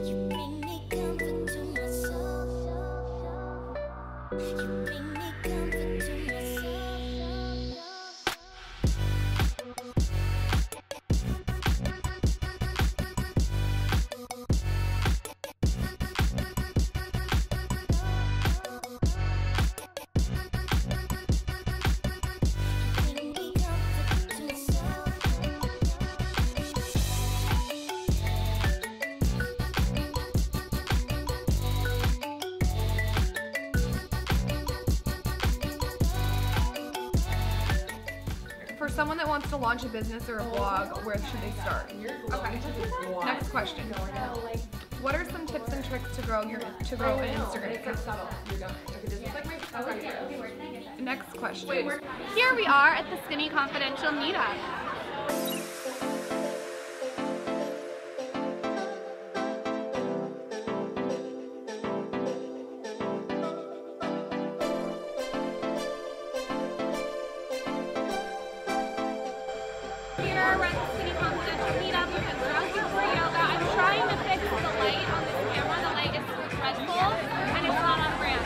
You bring me comfort to my soul. You bring me comfort to my soul. For someone that wants to launch a business or a blog, where should they start? Okay. Next question. What are some tips and tricks to grow an Instagram account? Next question. Here we are at the Skinny Confidential meetup. Here we're at the Skinny Confidential meetup because we're asking for yoga. I'm trying to fix the light on this camera. The light is dreadful and it's not on brand.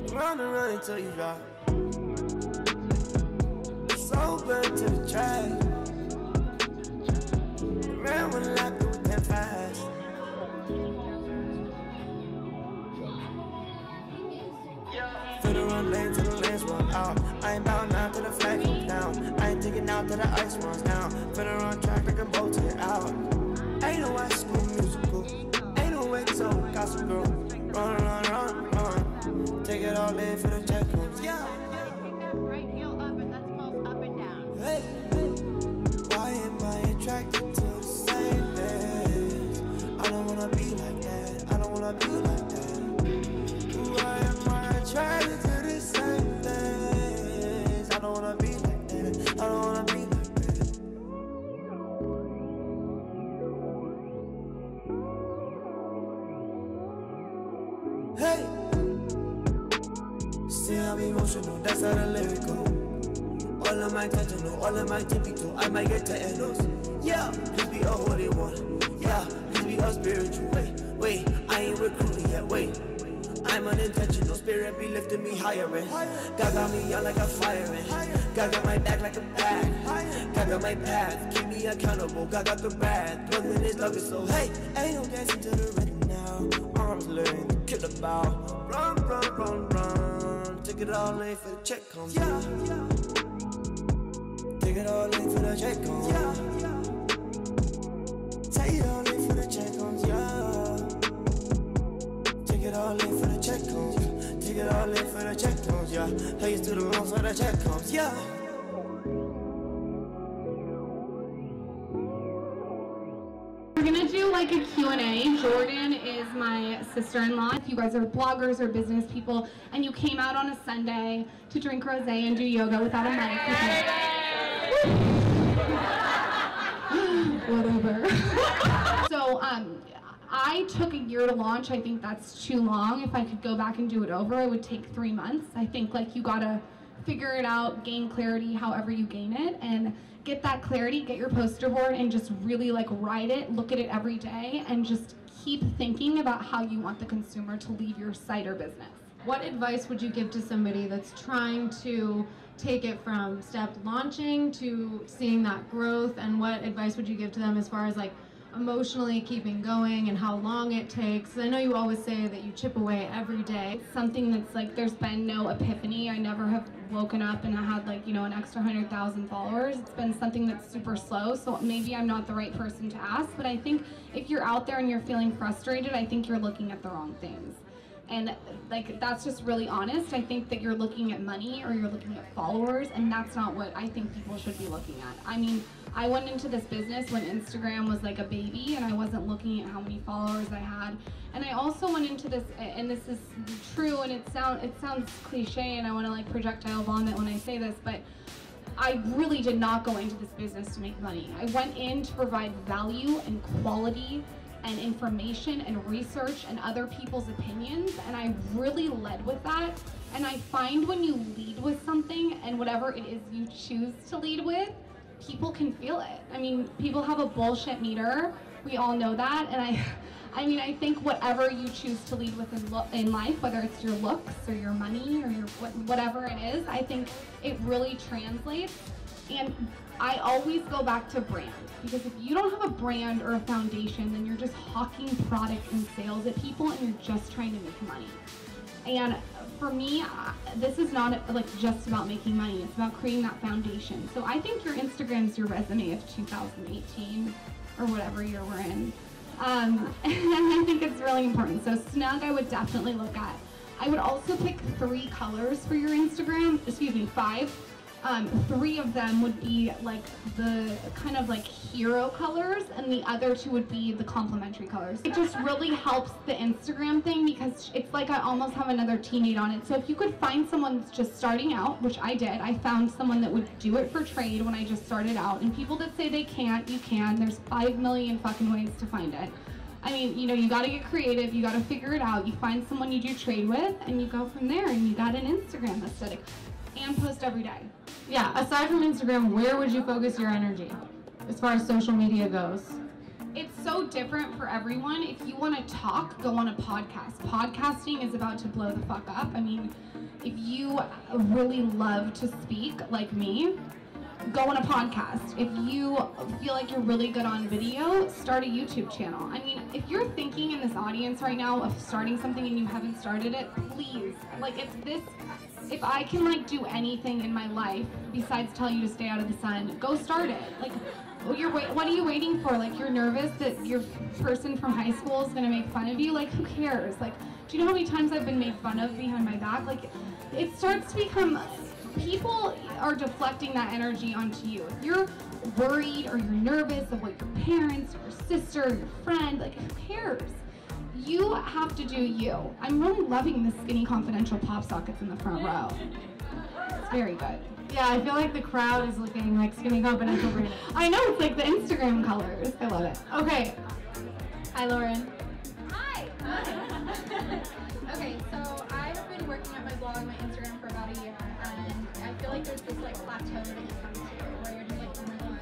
Run until you drop. So burnt to the track. Ran one lap, it was that fast. To the run lane, to the lanes run out. I ain't bound now till the flag comes down. I ain't taking out till the ice runs down. Finna run track like I'm both to it out. Ain't no high school musical. Ain't no XO gossip girl. Run, run, run, run. Take it all in for the check comes. Yeah. Right heel up and that's both up and down. Hey, why am I attracted to the same things? I don't wanna be like that. I don't wanna be like that. Why am I attracted to the same things? I don't wanna be like that. I don't wanna be like that. Hey, see I'm emotional, that's how the lyric go. All of my intentional, all of my typical, I might get tetanus. Yeah, please be a holy one. Yeah, please be a spiritual. Wait, I ain't recruiting yet, wait. I'm unintentional, spirit be lifting me higher in. God got me young like a fireman. God got my back like a bag. God got my path, keep me accountable. God got the bad, plugged in his luggage, so hey, ain't no dancing to the rhythm now. Arms learning, kill the bow. Run, run, run, run. Take it all in for the check comes. Yeah. Take it all in for the check comes. Yeah. Take it all in for the check comes. Yeah. Take it all in for the check comes. Take it all in for the check comes. Yeah. Pays to the loans for the check comes. Yeah. We're gonna do like a Q&A. Jordan is my sister-in-law. If you guys are bloggers or business people and you came out on a Sunday to drink rosé and do yoga without a mic, whatever. So I took a year to launch. I think that's too long. If I could go back and do it over, it would take 3 months. I think like you gotta figure it out, gain clarity however you gain it, and get that clarity, get your poster board and just really like write it, look at it every day, and just keep thinking about how you want the consumer to leave your site or business. What advice would you give to somebody that's trying to take it from step launching to seeing that growth, and what advice would you give to them as far as like emotionally keeping going and how long it takes? I know you always say that you chip away every day. Something that's like, there's been no epiphany. I never have woken up and I had like, you know, an extra 100,000 followers. It's been something that's super slow, so maybe I'm not the right person to ask, but I think if you're out there and you're feeling frustrated, I think you're looking at the wrong things. And like, that's just really honest. I think that you're looking at money or you're looking at followers, and that's not what I think people should be looking at. I mean, I went into this business when Instagram was like a baby and I wasn't looking at how many followers I had. And I also went into this, and this is true, and it sounds cliche, and I want to like projectile vomit when I say this, but I really did not go into this business to make money. I went in to provide value and quality and information and research and other people's opinions, and I really led with that. And I find when you lead with something, and whatever it is you choose to lead with, people can feel it. I mean, people have a bullshit meter. We all know that. And I mean, I think whatever you choose to lead with in life, whether it's your looks or your money or your whatever it is, I think it really translates. And I always go back to brand, because if you don't have a brand or a foundation, then you're just hawking product and sales at people, and you're just trying to make money. And for me, this is not like just about making money. It's about creating that foundation. So I think your Instagram is your resume of 2018 or whatever year we're in. And I think it's really important. So snug, I would definitely look at. I would also pick 3 colors for your Instagram. Excuse me, 5. 3 of them would be like the kind of like hero colors, and the other 2 would be the complementary colors. It just really helps the Instagram thing, because it's like I almost have another teammate on it. So if you could find someone that's just starting out, which I did, I found someone that would do it for trade when I just started out. And people that say they can't, you can. There's 5 million fucking ways to find it. I mean, you know, you gotta get creative, you gotta figure it out. You find someone you do trade with, and you go from there, and you got an Instagram aesthetic. And post every day. Yeah, aside from Instagram, where would you focus your energy as far as social media goes? It's so different for everyone. If you want to talk, go on a podcast. Podcasting is about to blow the fuck up. I mean, if you really love to speak like me, go on a podcast. If you feel like you're really good on video, start a YouTube channel. I mean, if you're thinking in this audience right now of starting something and you haven't started it, please, like, if I can like do anything in my life besides tell you to stay out of the sun, go start it. Like, what are you waiting for? Like, you're nervous that your person from high school is gonna make fun of you? Like, who cares? Like, do you know how many times I've been made fun of behind my back? Like, it starts to become, people are deflecting that energy onto you. If you're worried or you're nervous of what your parents, or your sister, or your friend, like, who cares? You have to do you. I'm really loving the Skinny Confidential pop sockets in the front row. It's very good. Yeah, I feel like the crowd is looking like Skinny Confidential branded. I know, it's like the Instagram colors. I love it. Okay. Hi, Lauren. Hi! Okay, so I've been working at my blog, my Instagram for about a year, and I feel like there's this like plateau that you come to where you're just like, oh my god,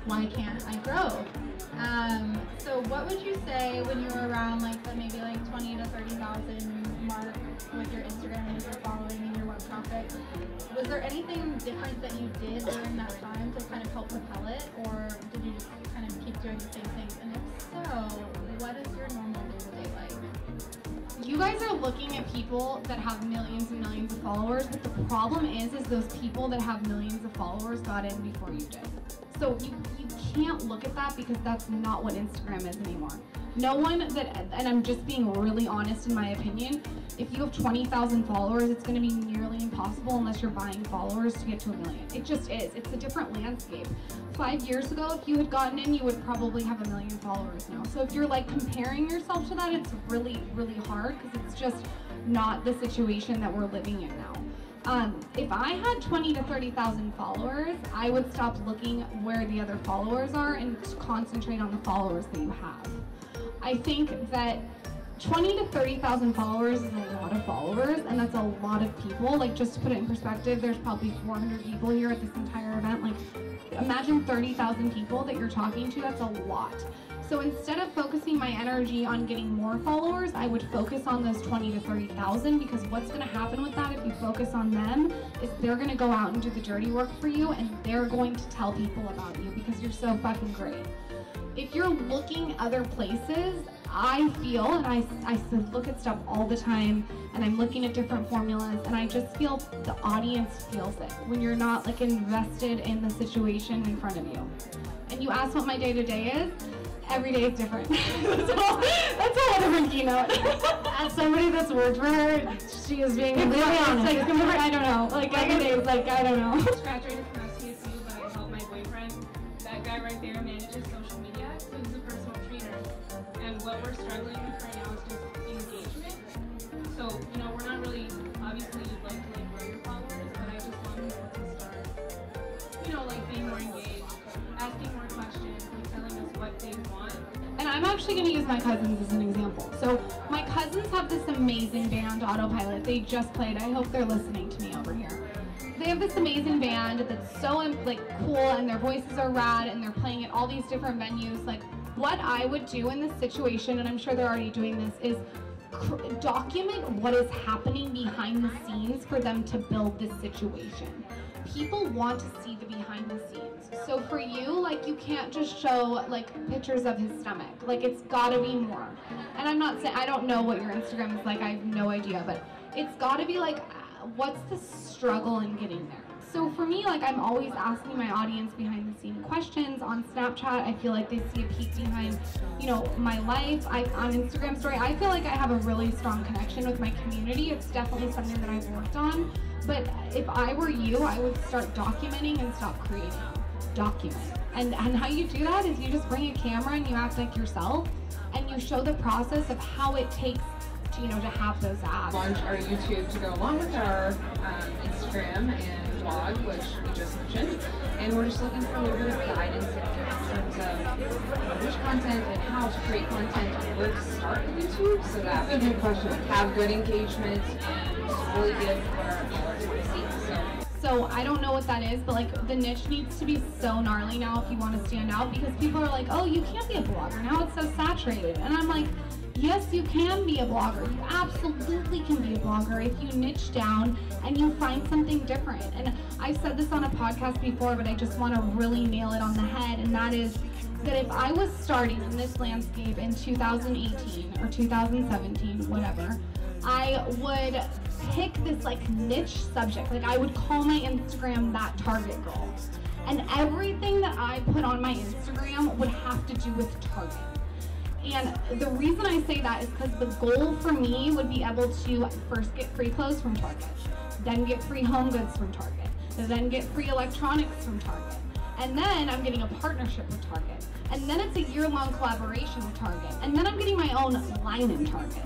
why can't I grow? So what would you say when you were around like the maybe like 20 to 30,000 mark with your Instagram and your following and your web traffic? Was there anything different that you did during that time to kind of help propel it, or did you just kind of keep doing the same things? And if so, what is your normal day-to-day like? You guys are looking at people that have millions and millions of followers, but the problem is those people that have millions of followers got in before you did. So you can't look at that, because that's not what Instagram is anymore. No one that, and I'm just being really honest in my opinion, if you have 20,000 followers, it's going to be nearly impossible unless you're buying followers to get to 1 million. It just is. It's a different landscape. 5 years ago, if you had gotten in, you would probably have 1 million followers now. So if you're like comparing yourself to that, it's really, really hard, because it's just not the situation that we're living in now. If I had 20 to 30,000 followers, I would stop looking where the other followers are and concentrate on the followers that you have. I think that 20 to 30,000 followers is a lot of followers, and that's a lot of people. Like, just to put it in perspective, there's probably 400 people here at this entire event. Like, imagine 30,000 people that you're talking to. That's a lot. So instead of focusing my energy on getting more followers, I would focus on those 20 to 30,000, because what's going to happen with that if you focus on them is they're going to go out and do the dirty work for you, and they're going to tell people about you because you're so fucking great. If you're looking other places, I feel, and I look at stuff all the time, and I'm looking at different formulas, and I just feel the audience feels it when you're not like invested in the situation in front of you. And you ask what my day-to-day is, every day is different. That's a whole different keynote. As somebody that's worked for her, she is being really honest. Like, I don't know. Like, every day is like, I don't know. Graduated from SCSU, but I helped my boyfriend. That guy right there manages social media, so he's a personal trainer. And what we're struggling with right now is just engagement. So, you know, we're not really, obviously you'd like to grow your followers, but I just want people to start, you know, like being more engaged, asking more questions, and telling us what they want. And I'm actually going to use my cousins as an example. So my cousins have this amazing band, Autopilot. They just played. I hope they're listening to me over here. They have this amazing band that's so like cool, and their voices are rad, and they're playing at all these different venues. Like, what I would do in this situation, and I'm sure they're already doing this, is document what is happening behind the scenes for them to build this situation. People want to see the behind the scenes. So for you, like, you can't just show like pictures of his stomach. Like, it's gotta be more. And I'm not saying, I don't know what your Instagram is like, I have no idea, but it's gotta be like, what's the struggle in getting there? So for me, like, I'm always asking my audience behind the scene questions on Snapchat. I feel like they see a peek behind, you know, my life. On Instagram story, I feel like I have a really strong connection with my community. It's definitely something that I've worked on. But if I were you, I would start documenting and stop creating. Document. And how you do that is you just bring a camera and you act like yourself, and you show the process of how it takes to, you know, to have those ads. Launch our YouTube to go along with our Instagram and blog, which we just mentioned, and we're just looking for a little bit of guidance in terms of which content and how to create content and where to start with YouTube, so that we can have good engagement and really give what our followers want to see. So I don't know what that is, but like, the niche needs to be so gnarly now if you want to stand out, because people are like, oh, you can't be a blogger now, it's so saturated. And I'm like, yes, you can be a blogger. You absolutely can be a blogger if you niche down and you find something different. And I said this on a podcast before, but I just want to really nail it on the head, and that is that if I was starting in this landscape in 2018 or 2017, whatever, I would pick this like niche subject. Like, I would call my Instagram that Target Girl. And everything that I put on my Instagram would have to do with Target. And the reason I say that is because the goal for me would be able to first get free clothes from Target, then get free home goods from Target, then get free electronics from Target, and then I'm getting a partnership with Target, and then it's a year-long collaboration with Target, and then I'm getting my own line in Target.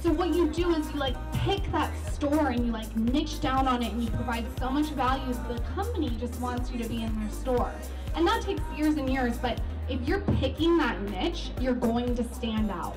So what you do is you like pick that store and you like niche down on it, and you provide so much value that the company just wants you to be in their store. And that takes years and years, but if you're picking that niche, you're going to stand out.